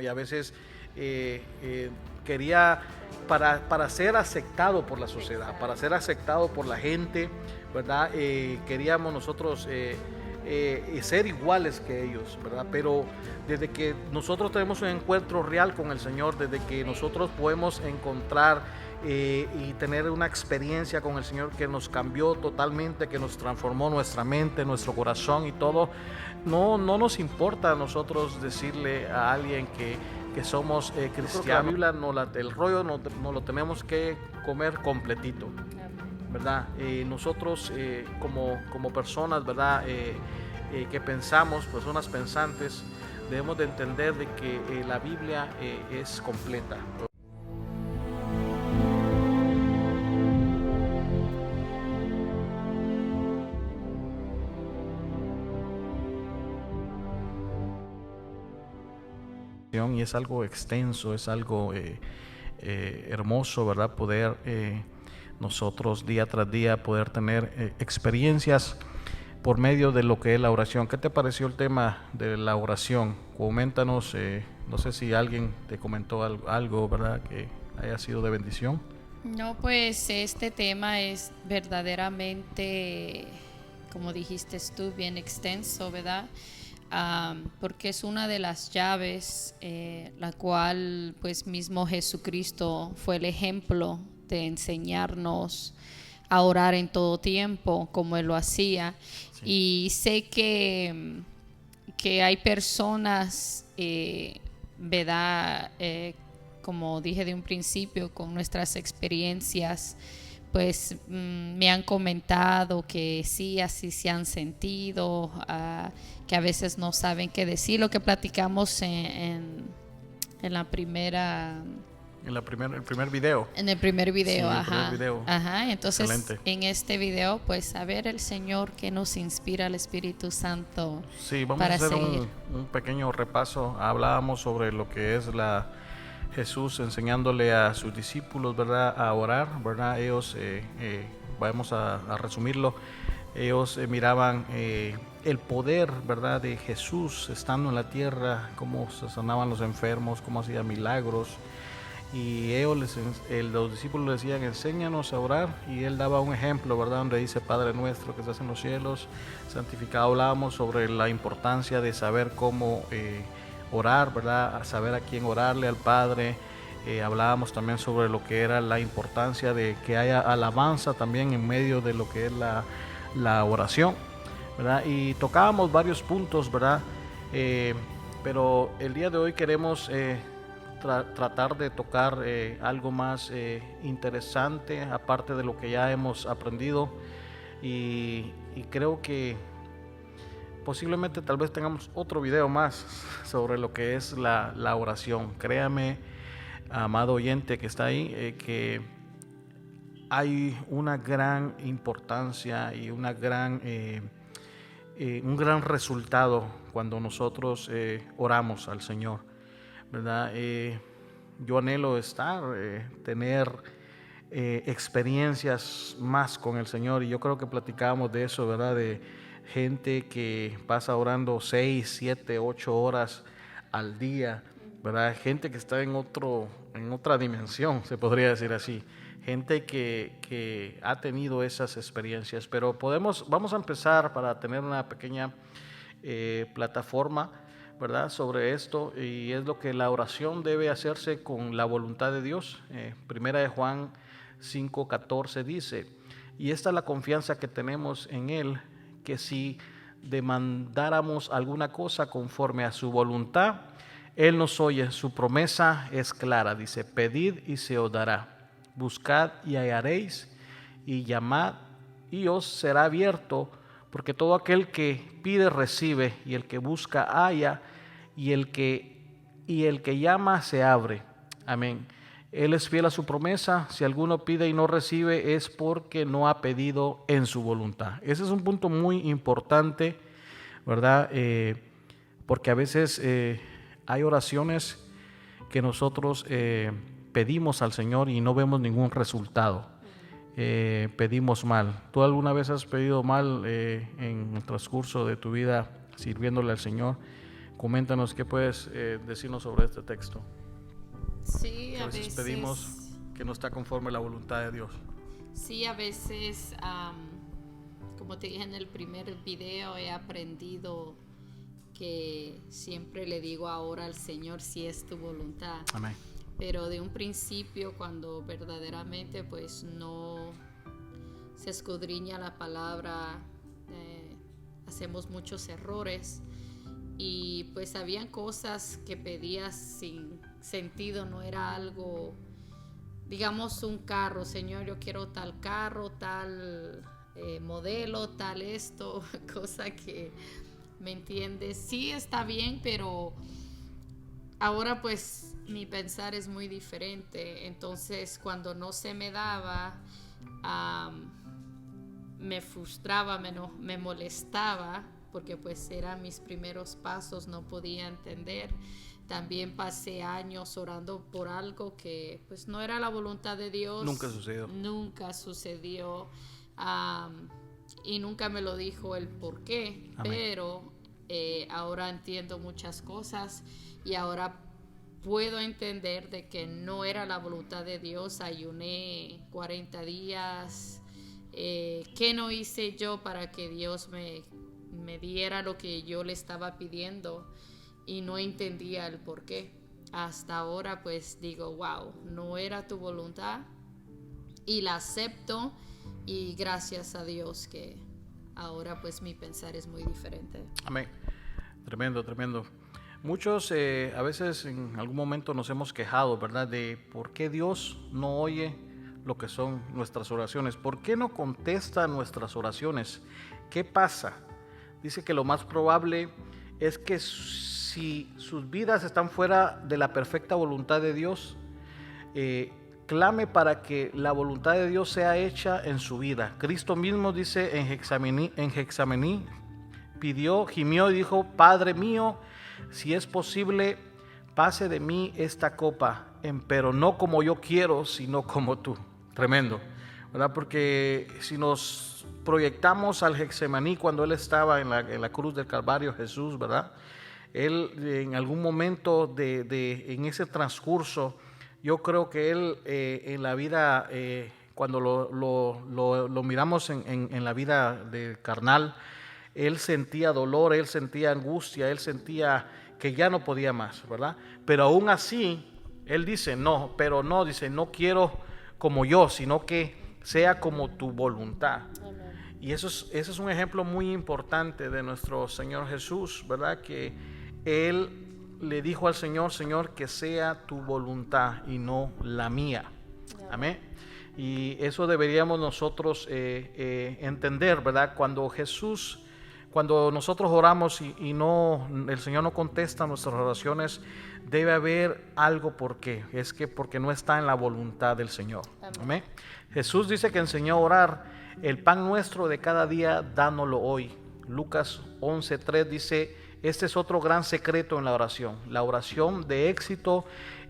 Y a veces quería, para ser aceptado por la sociedad, para ser aceptado por la gente, ¿verdad? Queríamos nosotros ser iguales que ellos, ¿verdad? Pero desde que nosotros tenemos un encuentro real con el Señor, desde que nosotros podemos encontrar y tener una experiencia con el Señor que nos cambió totalmente, que nos transformó nuestra mente, nuestro corazón y todo, no nos importa a nosotros decirle a alguien que somos cristianos. La Biblia el rollo no lo tenemos que comer completito, ¿verdad? Nosotros como personas, ¿verdad? Que pensamos, personas pensantes, debemos de entender de que la Biblia es completa. Y es algo extenso, es algo hermoso, ¿verdad? Poder nosotros día tras día poder tener experiencias por medio de lo que es la oración. ¿Qué te pareció el tema de la oración? Coméntanos, no sé si alguien te comentó algo, ¿verdad? Que haya sido de bendición. No, pues este tema es verdaderamente, como dijiste tú, bien extenso, ¿verdad? Porque es una de las llaves, la cual pues mismo Jesucristo fue el ejemplo de enseñarnos a orar en todo tiempo, como Él lo hacía. Sí. Y sé que hay personas, ¿verdad? Como dije de un principio, con nuestras experiencias, pues me han comentado que sí, así se han sentido, que a veces no saben qué decir, lo que platicamos en la primera... El primer video. En el primer video, sí, ajá. El primer video. Ajá, entonces excelente. En este video, pues a ver el Señor que nos inspira el Espíritu Santo. Sí, vamos para a hacer seguir. un pequeño repaso. Hablábamos sobre lo que es Jesús enseñándole a sus discípulos, ¿verdad? A orar, ¿verdad? Ellos, vamos a resumirlo, ellos miraban el poder, ¿verdad? De Jesús estando en la tierra, cómo se sanaban los enfermos, cómo hacía milagros. Y ellos los discípulos le decían, enséñanos a orar, y él daba un ejemplo, ¿verdad? Donde dice, Padre nuestro que estás en los cielos, santificado. Hablábamos sobre la importancia de saber cómo orar, ¿verdad? A saber a quién orarle, al Padre. Hablábamos también sobre lo que era la importancia de que haya alabanza también en medio de lo que es la oración, ¿verdad? Y tocábamos varios puntos, ¿verdad? Pero el día de hoy queremos tratar de tocar algo más interesante, aparte de lo que ya hemos aprendido, y creo que posiblemente tal vez tengamos otro video más sobre lo que es la oración. Créame, amado oyente que está ahí, que hay una gran importancia y un gran resultado cuando nosotros oramos al Señor, ¿verdad? Yo anhelo tener experiencias más con el Señor, y yo creo que platicábamos de eso, ¿verdad? De gente que pasa orando 6, 7, 8 horas al día, ¿verdad? Gente que está en otra dimensión, se podría decir así. Gente que ha tenido esas experiencias, pero vamos a empezar para tener una pequeña plataforma, ¿verdad? Sobre esto, y es lo que la oración debe hacerse con la voluntad de Dios. Primera de Juan 5:14 dice, y esta es la confianza que tenemos en Él, que si demandáramos alguna cosa conforme a su voluntad, Él nos oye. Su promesa es clara, dice, pedid y se os dará, buscad y hallaréis, y llamad y os será abierto, porque todo aquel que pide recibe, y el que busca halla, y el que llama se abre. Amén. Él es fiel a su promesa. Si alguno pide y no recibe, es porque no ha pedido en su voluntad. Ese es un punto muy importante, ¿verdad? Porque a veces hay oraciones que nosotros pedimos al Señor y no vemos ningún resultado. Pedimos mal. ¿Tú alguna vez has pedido mal en el transcurso de tu vida sirviéndole al Señor? Coméntanos qué puedes decirnos sobre este texto. Sí, Que a veces pedimos que no está conforme a la voluntad de Dios. Sí, a veces, como te dije en el primer video, he aprendido que siempre le digo ahora al Señor si es tu voluntad. Amén. Pero de un principio, cuando verdaderamente pues no se escudriña la palabra, hacemos muchos errores. Y pues habían cosas que pedías sin sentido, no era algo, digamos un carro, Señor, yo quiero tal carro, tal modelo, tal esto, cosa que, ¿me entiendes? Sí está bien, pero ahora pues mi pensar es muy diferente. Entonces cuando no se me daba, me frustraba, me molestaba, porque pues eran mis primeros pasos, no podía entender. También pasé años orando por algo que pues no era la voluntad de Dios. Nunca sucedió. Y nunca me lo dijo el por qué. Amén. Pero ahora entiendo muchas cosas y ahora puedo entender de que no era la voluntad de Dios. Ayuné 40 días. ¿Qué no hice yo para que Dios me diera lo que yo le estaba pidiendo? Y no entendía el por qué. Hasta ahora pues digo, wow, no era tu voluntad y la acepto, y gracias a Dios que ahora pues mi pensar es muy diferente. Amén. Tremendo, tremendo. Muchos a veces en algún momento nos hemos quejado, ¿verdad?, de por qué Dios no oye lo que son nuestras oraciones. ¿Por qué no contesta nuestras oraciones? ¿Qué pasa? Dice que lo más probable es que si sus vidas están fuera de la perfecta voluntad de Dios, clame para que la voluntad de Dios sea hecha en su vida. Cristo mismo dice en Getsemaní, pidió, gimió y dijo: Padre mío, si es posible, pase de mí esta copa, pero no como yo quiero, sino como tú. Tremendo, ¿verdad? Porque si nos proyectamos al Getsemaní, cuando él estaba en la cruz del Calvario, Jesús, ¿verdad? Él en algún momento en ese transcurso, yo creo que él en la vida, cuando lo miramos en la vida de carnal, él sentía dolor, él sentía angustia, él sentía que ya no podía más, ¿verdad? Pero aún así, él dice, no quiero como yo, sino que sea como tu voluntad. Amén. Y ese es un ejemplo muy importante de nuestro Señor Jesús, ¿verdad? Que Él le dijo al Señor: Señor, que sea tu voluntad y no la mía. Amén. Y eso deberíamos nosotros entender, ¿verdad? Cuando nosotros oramos y el Señor no contesta nuestras oraciones, debe haber algo porque no está en la voluntad del Señor. Amén. Jesús dice que enseñó a orar: el pan nuestro de cada día, dánoslo hoy. Lucas 11:3 dice: este es otro gran secreto en la oración. La oración de éxito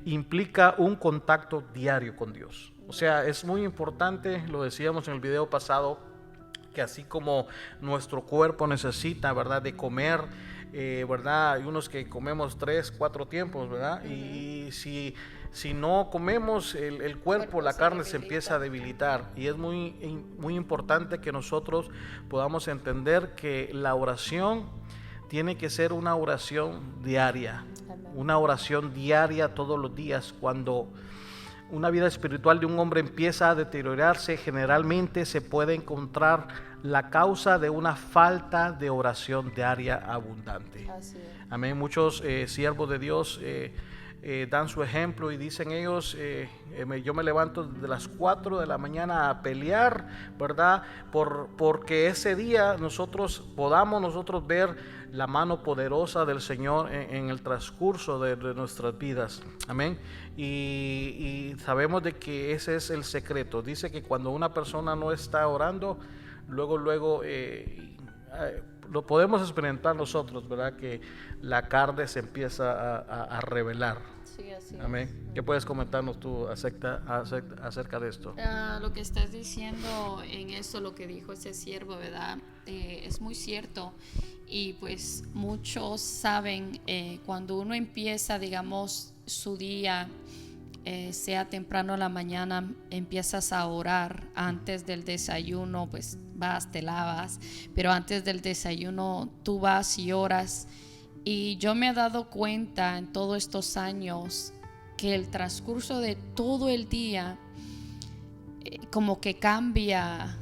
implica un contacto diario con Dios. O sea, es muy importante, lo decíamos en el video pasado, que así como nuestro cuerpo necesita, ¿verdad?, de comer, ¿verdad? Hay unos que comemos 3, 4 tiempos, ¿verdad? Y si no comemos, el cuerpo, la carne se empieza a debilitar. Y es muy, muy importante que nosotros podamos entender que la oración tiene que ser una oración diaria. Una oración diaria todos los días. Cuando una vida espiritual de un hombre empieza a deteriorarse, generalmente se puede encontrar la causa de una falta de oración diaria abundante. Así es. Amén. Muchos siervos de Dios dan su ejemplo y dicen ellos: yo me levanto desde las 4 de la mañana a pelear, ¿verdad? Porque ese día podamos nosotros ver la mano poderosa del Señor en el transcurso de nuestras vidas. Amén. Y sabemos de que ese es el secreto. Dice que cuando una persona no está orando, luego lo podemos experimentar nosotros, ¿verdad? Que la carne se empieza a revelar. Sí, así es. Amén. ¿Qué puedes comentarnos tú acerca de esto? Lo que estás diciendo en eso, lo que dijo ese siervo, ¿verdad? Es muy cierto. Y pues muchos saben, cuando uno empieza, digamos, su día, sea temprano en la mañana, empiezas a orar antes del desayuno, pues vas, te lavas, pero antes del desayuno tú vas y oras. Y yo me he dado cuenta en todos estos años que el transcurso de todo el día como que cambia,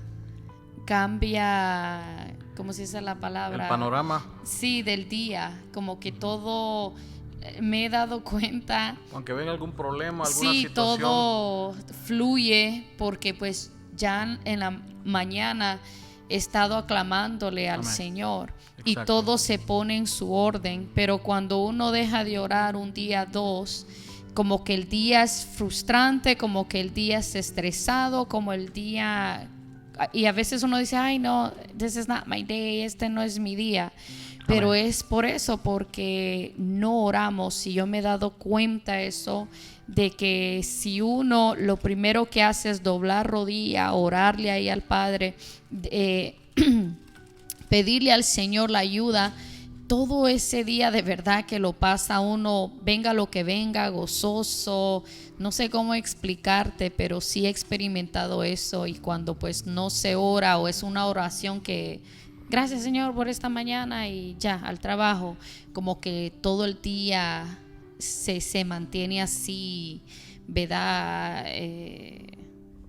¿cómo se dice la palabra? El panorama. Sí, del día, como que todo, me he dado cuenta. Aunque venga algún problema, alguna sí, situación. todo fluye porque pues ya en la mañana he estado aclamándole al Amén. Señor. Exacto. Y todo se pone en su orden, pero cuando uno deja de orar un día, dos, como que el día es frustrante, como que el día es estresado, como el día, y a veces uno dice, ay no, this is not my day, este no es mi día, pero Amén. es por eso, porque no oramos. Y yo me he dado cuenta eso, de que si uno lo primero que hace es doblar rodilla, orarle ahí al Padre, pedirle al Señor la ayuda, todo ese día de verdad que lo pasa uno, venga lo que venga, gozoso. No sé cómo explicarte, pero sí he experimentado eso. Y cuando pues no se ora, o es una oración que gracias Señor por esta mañana y ya al trabajo, como que todo el día se mantiene así, ¿verdad?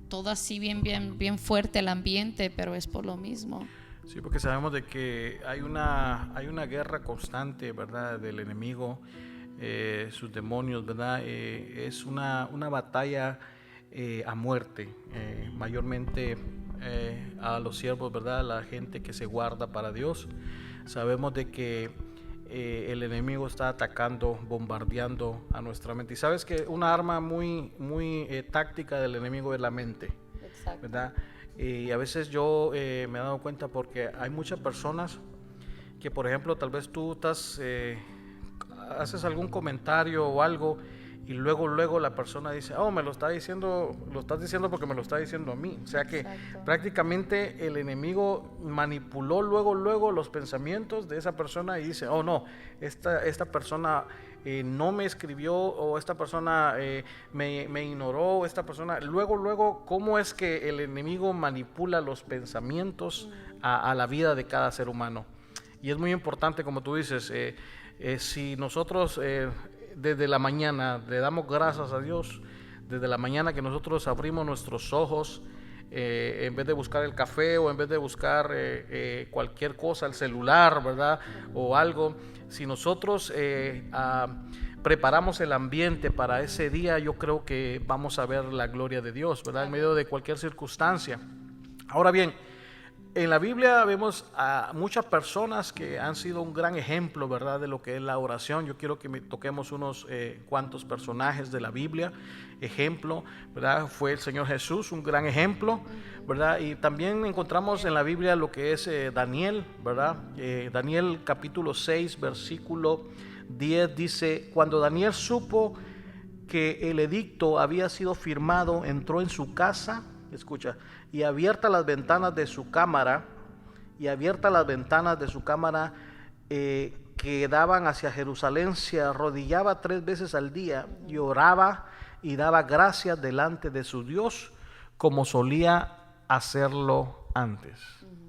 Todo así bien fuerte el ambiente, pero es por lo mismo. Sí, porque sabemos de que hay una guerra constante, ¿verdad?, del enemigo, sus demonios, ¿verdad? Es una batalla a muerte, mayormente a los siervos, ¿verdad?, la gente que se guarda para Dios. Sabemos de que el enemigo está atacando, bombardeando a nuestra mente. Y sabes que una arma muy táctica del enemigo es la mente. Exacto. ¿Verdad? Y a veces yo me he dado cuenta, porque hay muchas personas que, por ejemplo, tal vez tú haces algún comentario o algo, y luego la persona dice, oh, lo estás diciendo porque me lo está diciendo a mí. O sea que exacto, prácticamente el enemigo manipuló luego los pensamientos de esa persona y dice, oh no, esta persona no me escribió, o esta persona me ignoró, esta persona, luego, ¿cómo es que el enemigo manipula los pensamientos a la vida de cada ser humano? Y es muy importante, como tú dices, si nosotros desde la mañana le damos gracias a Dios, desde la mañana que nosotros abrimos nuestros ojos, en vez de buscar el café, o en vez de buscar cualquier cosa, el celular, ¿verdad?, o algo, si nosotros preparamos el ambiente para ese día, yo creo que vamos a ver la gloria de Dios, ¿verdad?, en medio de cualquier circunstancia. Ahora bien, en la Biblia vemos a muchas personas que han sido un gran ejemplo, ¿verdad?, de lo que es la oración. Yo quiero que toquemos unos cuantos personajes de la Biblia. Ejemplo, ¿verdad?, fue el Señor Jesús, un gran ejemplo, ¿verdad? Y también encontramos en la Biblia lo que es Daniel, ¿verdad? Daniel capítulo 6, versículo 10 dice, cuando Daniel supo que el edicto había sido firmado, entró en su casa, escucha, y abiertas las ventanas de su cámara, que daban hacia Jerusalén, se arrodillaba 3 veces al día y oraba y daba gracias delante de su Dios, como solía hacerlo antes.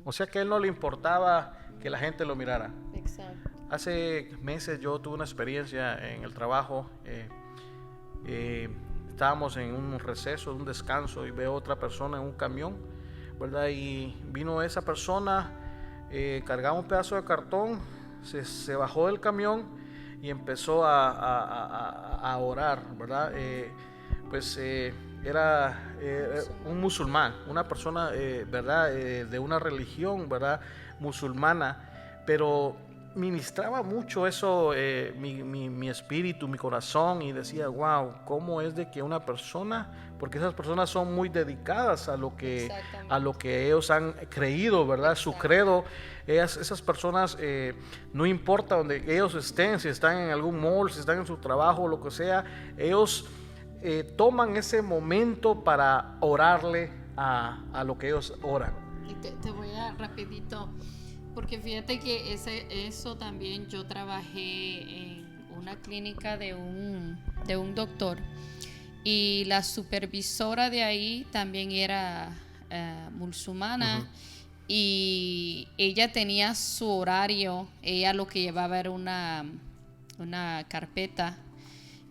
O sea que a él no le importaba que la gente lo mirara. Exacto. Hace meses yo tuve una experiencia en el trabajo. Estábamos en un receso, un descanso, y veo otra persona en un camión, ¿verdad? Y vino esa persona, cargaba un pedazo de cartón, se bajó del camión y empezó a orar, ¿verdad? Era un musulmán, una persona, ¿verdad?, de una religión, ¿verdad?, musulmana, pero ministraba mucho eso, mi espíritu, mi corazón, y decía, wow, cómo es de que una persona, porque esas personas son muy dedicadas a lo que ellos han creído, ¿verdad? Exacto. Su credo, esas personas, no importa donde ellos estén, si están en algún mall, si están en su trabajo, lo que sea, ellos toman ese momento para orarle a lo que ellos oran. Y te voy a rapidito Porque fíjate que eso también yo trabajé en una clínica de un doctor y la supervisora de ahí también era musulmana. Y ella tenía su horario, ella lo que llevaba era una carpeta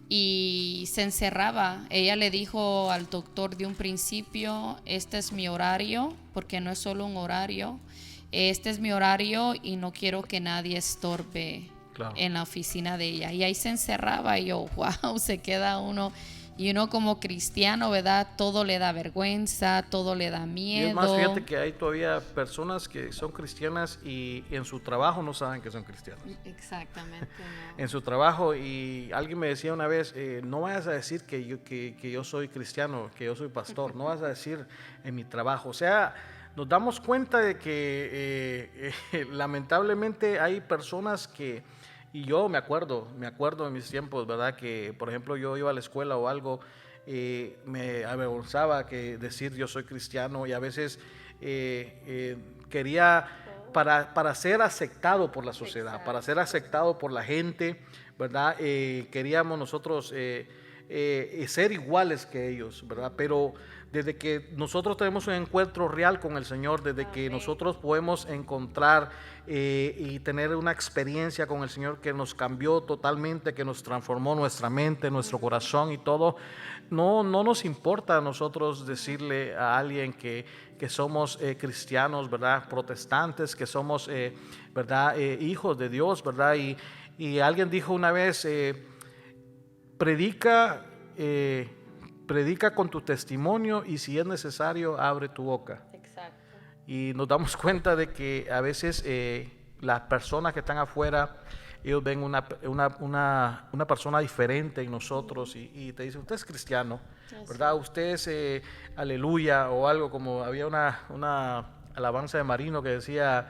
y se encerraba. Ella le dijo al doctor de un principio, este es mi horario, porque no es solo un horario, este es mi horario y no quiero que nadie estorbe en la oficina de ella. Y ahí se encerraba y yo, wow, se queda uno. Y uno como cristiano, ¿verdad? Todo le da vergüenza, todo le da miedo. Y es más, fíjate que hay todavía personas que son cristianas y en su trabajo no saben que son cristianos. Exactamente. No. En su trabajo, y alguien me decía una vez, no vayas a decir que yo soy cristiano, que yo soy pastor, no vas a decir en mi trabajo. O sea, nos damos cuenta de que lamentablemente hay personas que... Y yo me acuerdo de mis tiempos, ¿verdad? Que, por ejemplo, yo iba a la escuela o algo, me avergonzaba que decir yo soy cristiano, y a veces quería, para ser aceptado por la sociedad, exacto, para ser aceptado por la gente, ¿verdad? Queríamos nosotros ser iguales que ellos, ¿verdad? Pero desde que nosotros tenemos un encuentro real con el Señor, desde que nosotros podemos encontrar y tener una experiencia con el Señor que nos cambió totalmente, que nos transformó nuestra mente, nuestro corazón y todo, no nos importa a nosotros decirle a alguien que somos cristianos, ¿verdad? Protestantes, que somos, ¿verdad? Hijos de Dios, ¿verdad? Y alguien dijo una vez, predica con tu testimonio y si es necesario, abre tu boca. Exacto. Y nos damos cuenta de que a veces las personas que están afuera, ellos ven una persona diferente en nosotros y te dicen, usted es cristiano, ¿verdad? Usted es aleluya o algo, como había una alabanza de Marino que decía,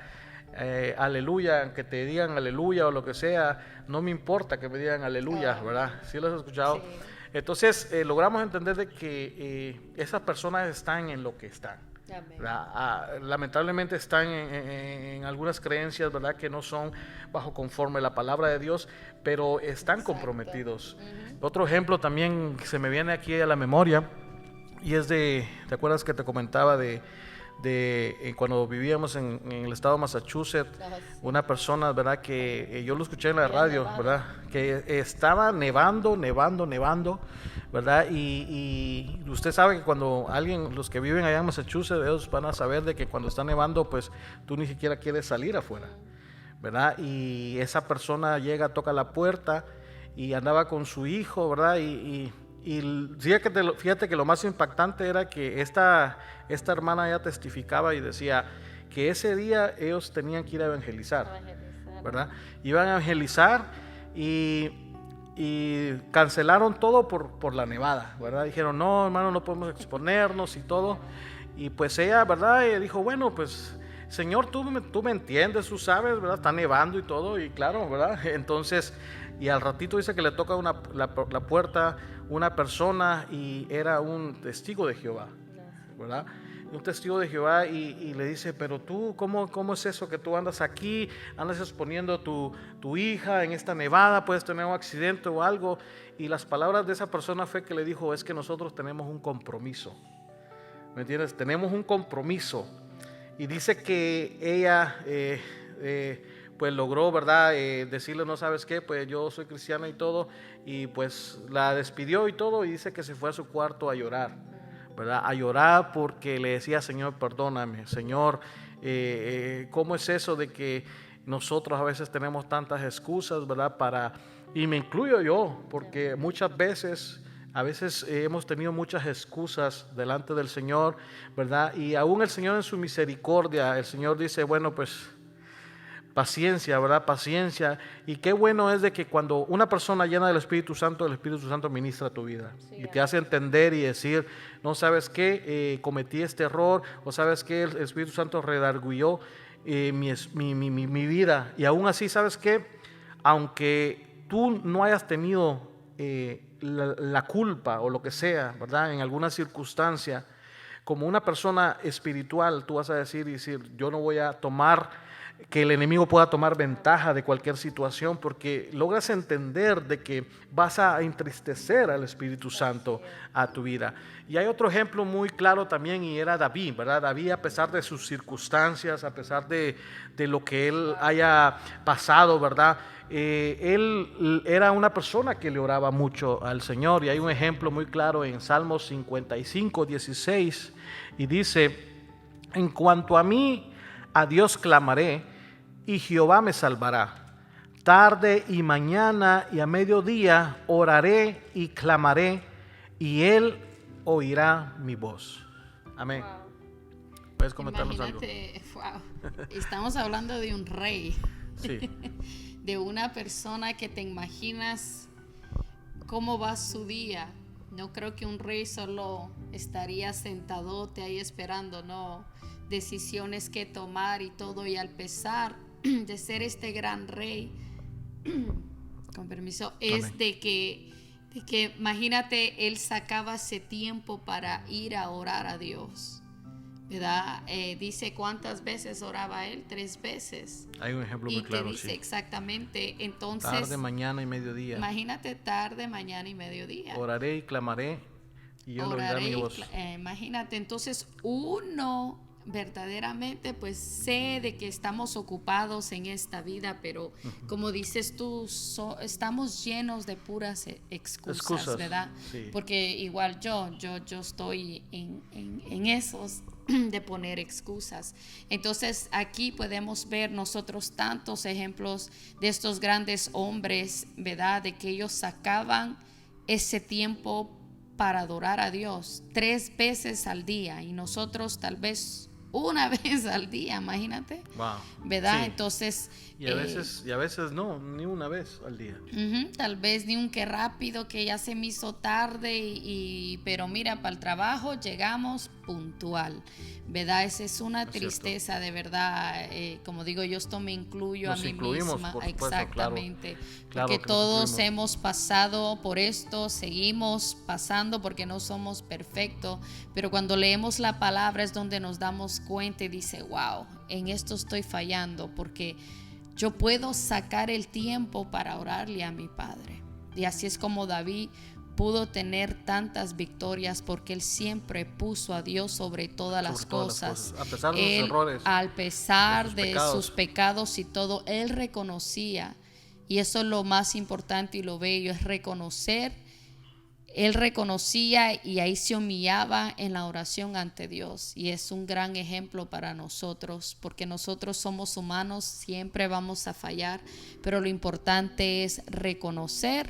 aleluya, que te digan aleluya o lo que sea, no me importa que me digan aleluya, ¿verdad? ¿Sí lo has escuchado? Sí. Entonces logramos entender de que esas personas están en lo que están. Lamentablemente están en algunas creencias, ¿verdad? Que no son bajo conforme la palabra de Dios, pero están comprometidos. Otro ejemplo también que se me viene aquí a la memoria y es ¿te acuerdas que te comentaba de cuando vivíamos en el estado de Massachusetts, una persona, ¿verdad? Que yo lo escuché en la radio, ¿verdad? Que estaba nevando, ¿verdad? Y usted sabe que cuando los que viven allá en Massachusetts, ellos van a saber de que cuando está nevando, pues tú ni siquiera quieres salir afuera, ¿verdad? Y esa persona llega, toca la puerta y andaba con su hijo, ¿verdad? Y fíjate que lo más impactante era que esta hermana ya testificaba y decía que ese día ellos tenían que ir a evangelizar, ¿verdad? Iban a evangelizar y cancelaron todo por la nevada, ¿verdad? Dijeron, no, hermano, no podemos exponernos y todo. Y pues ella, ¿verdad? Ella dijo, bueno, pues, Señor, tú me entiendes, tú sabes, ¿verdad? Está nevando y todo, y claro, ¿verdad? Entonces, y al ratito dice que le toca la puerta una persona y era un testigo de Jehová, ¿verdad? Un testigo de Jehová y le dice, pero tú, ¿cómo es eso que tú andas aquí, andas exponiendo tu hija en esta nevada, puedes tener un accidente o algo? Y las palabras de esa persona fue que le dijo, es que nosotros tenemos un compromiso, ¿me entiendes? Tenemos un compromiso. Y dice que ella pues logró, ¿verdad? Decirle, no sabes qué, pues yo soy cristiana y todo, y pues la despidió y todo, y dice que se fue a su cuarto a llorar, ¿verdad? A llorar porque le decía, Señor, perdóname, Señor, ¿cómo es eso de que nosotros a veces tenemos tantas excusas, ¿verdad? Y me incluyo yo, porque muchas veces... A veces hemos tenido muchas excusas delante del Señor, ¿verdad? Y aún el Señor en su misericordia, el Señor dice, bueno, pues paciencia, ¿verdad? Paciencia. Y qué bueno es de que cuando una persona llena del Espíritu Santo, el Espíritu Santo ministra tu vida. Sí, y te hace entender y decir, no, ¿sabes qué? Cometí este error, o ¿sabes qué? El Espíritu Santo redarguyó mi vida. Y aún así, ¿sabes qué? Aunque tú no hayas tenido... la culpa o lo que sea, ¿verdad? En alguna circunstancia, como una persona espiritual, tú vas a decir, yo no voy a tomar que el enemigo pueda tomar ventaja de cualquier situación, porque logras entender de que vas a entristecer al Espíritu Santo a tu vida. Y hay otro ejemplo muy claro también, y era David, ¿verdad? David, a pesar de sus circunstancias, a pesar de lo que él haya pasado, ¿verdad? Él era una persona que le oraba mucho al Señor, y hay un ejemplo muy claro en Salmos 55, 16, y dice: en cuanto a mí, a Dios clamaré, y Jehová me salvará. Tarde y mañana y a mediodía oraré y clamaré, y Él oirá mi voz. Amén. Wow. ¿Puedes comentarnos algo? Imagínate, wow. Estamos hablando de un rey. Sí. De una persona que te imaginas cómo va su día. No creo que un rey solo estaría sentadote ahí esperando, no. Decisiones que tomar y todo, y al pesar de ser este gran rey, con permiso, es Amén. de que imagínate, él sacaba ese tiempo para ir a orar a Dios, ¿verdad? Dice cuántas veces oraba él, 3 veces. Hay un ejemplo Y muy claro, te dice sí. exactamente, entonces, Tarde, mañana y mediodía. imagínate, tarde, mañana y mediodía. Oraré y clamaré, y Él oirá mi voz. Imagínate, entonces uno verdaderamente pues sé de que estamos ocupados en esta vida, pero como dices tú, estamos llenos de puras excusas, ¿verdad? Sí. Porque igual yo estoy en esos de poner excusas. Entonces aquí podemos ver nosotros tantos ejemplos de estos grandes hombres, ¿verdad? De que ellos sacaban ese tiempo para adorar a Dios 3 veces al día, y nosotros tal vez una vez al día, imagínate. Wow. ¿Verdad? Sí. Entonces Y a veces no, ni una vez al día. tal vez ni un qué rápido, que ya se me hizo tarde, pero mira, para el trabajo llegamos puntual, ¿verdad? Esa es una tristeza, de verdad. Como digo yo, esto me incluyo Nos a mí incluimos, misma. por supuesto, exactamente, claro porque que nos todos incluimos. hemos pasado por esto, seguimos pasando porque no somos perfectos, pero cuando leemos la palabra es donde nos damos cuenta y dice, wow, en esto estoy fallando, porque yo puedo sacar el tiempo para orarle a mi Padre. Y así es como David pudo tener tantas victorias, porque él siempre puso a Dios sobre todas las cosas. A pesar de Él, sus errores, al pesar de de sus pecados y todo, él reconocía. Y eso es lo más importante y lo bello, es reconocer. Él reconocía y ahí se humillaba en la oración ante Dios, y es un gran ejemplo para nosotros, porque nosotros somos humanos, siempre vamos a fallar, pero lo importante es reconocer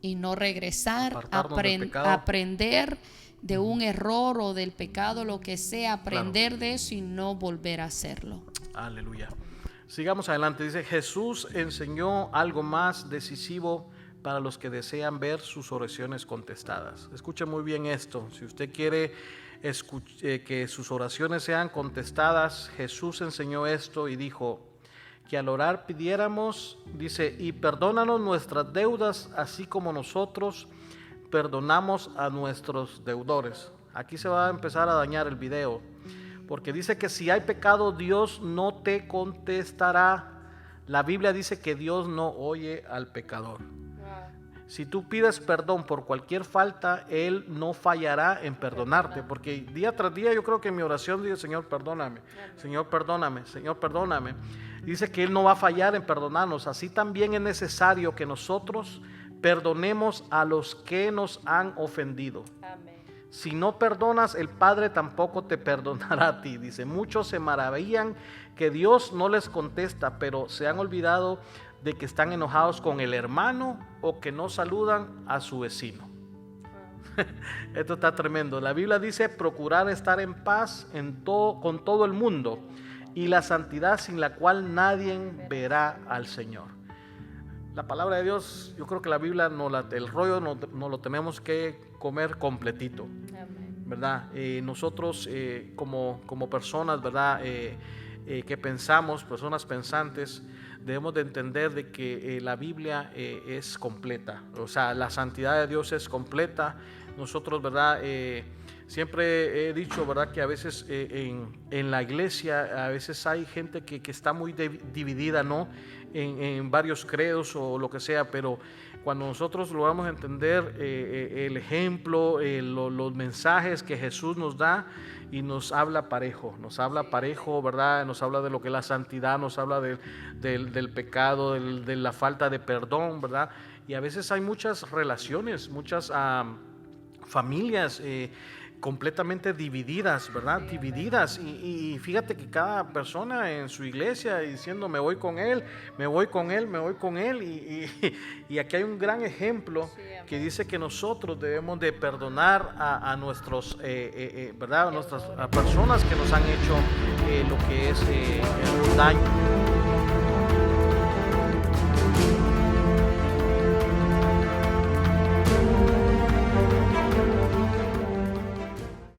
y no regresar, aprender de un error o del pecado, lo que sea, aprender de eso y no volver a hacerlo. Aleluya. Sigamos adelante. Dice: Jesús enseñó algo más decisivo para los que desean ver sus oraciones contestadas. Escuche muy bien esto. Si usted quiere que sus oraciones sean contestadas, Jesús enseñó esto y dijo que al orar pidiéramos, dice, y perdónanos nuestras deudas, así como nosotros perdonamos a nuestros deudores. Aquí se va a empezar a dañar el video, porque dice que si hay pecado, Dios no te contestará. La Biblia dice que Dios no oye al pecador. Si tú pides perdón por cualquier falta, Él no fallará en perdonarte, porque día tras día yo creo que en mi oración digo, Señor, perdóname, Señor, perdóname, Señor, perdóname. Dice que Él no va a fallar en perdonarnos. Así también es necesario que nosotros perdonemos a los que nos han ofendido. Amén. Si no perdonas, el Padre tampoco te perdonará a ti. Dice, muchos se maravillan que Dios no les contesta, pero se han olvidado de que están enojados con el hermano o que no saludan a su vecino. Esto está tremendo. La Biblia dice procurar estar en paz con todo el mundo, y la santidad sin la cual nadie verá al Señor. La palabra de Dios, yo creo que la Biblia, el rollo no lo tenemos que comer completito. Amén. ¿Verdad? Nosotros como personas, ¿verdad? Que pensamos, personas pensantes, debemos de entender de que la Biblia es completa, o sea, la santidad de Dios es completa. Nosotros, ¿verdad? Siempre he dicho, ¿verdad?, que a veces en la iglesia a veces hay gente que está muy dividida, ¿no?, en varios credos o lo que sea, pero cuando nosotros logramos entender el ejemplo, los mensajes que Jesús nos da y nos habla parejo, ¿verdad? Nos habla de lo que es la santidad, nos habla del pecado, de la falta de perdón, ¿verdad? Y a veces hay muchas relaciones, muchas familias completamente divididas, ¿verdad? Divididas, y fíjate que cada persona en su iglesia diciendo me voy con él, me voy con él, me voy con él, y aquí hay un gran ejemplo que dice que nosotros debemos de perdonar a nuestros, ¿verdad? A nuestras personas que nos han hecho lo que es daño.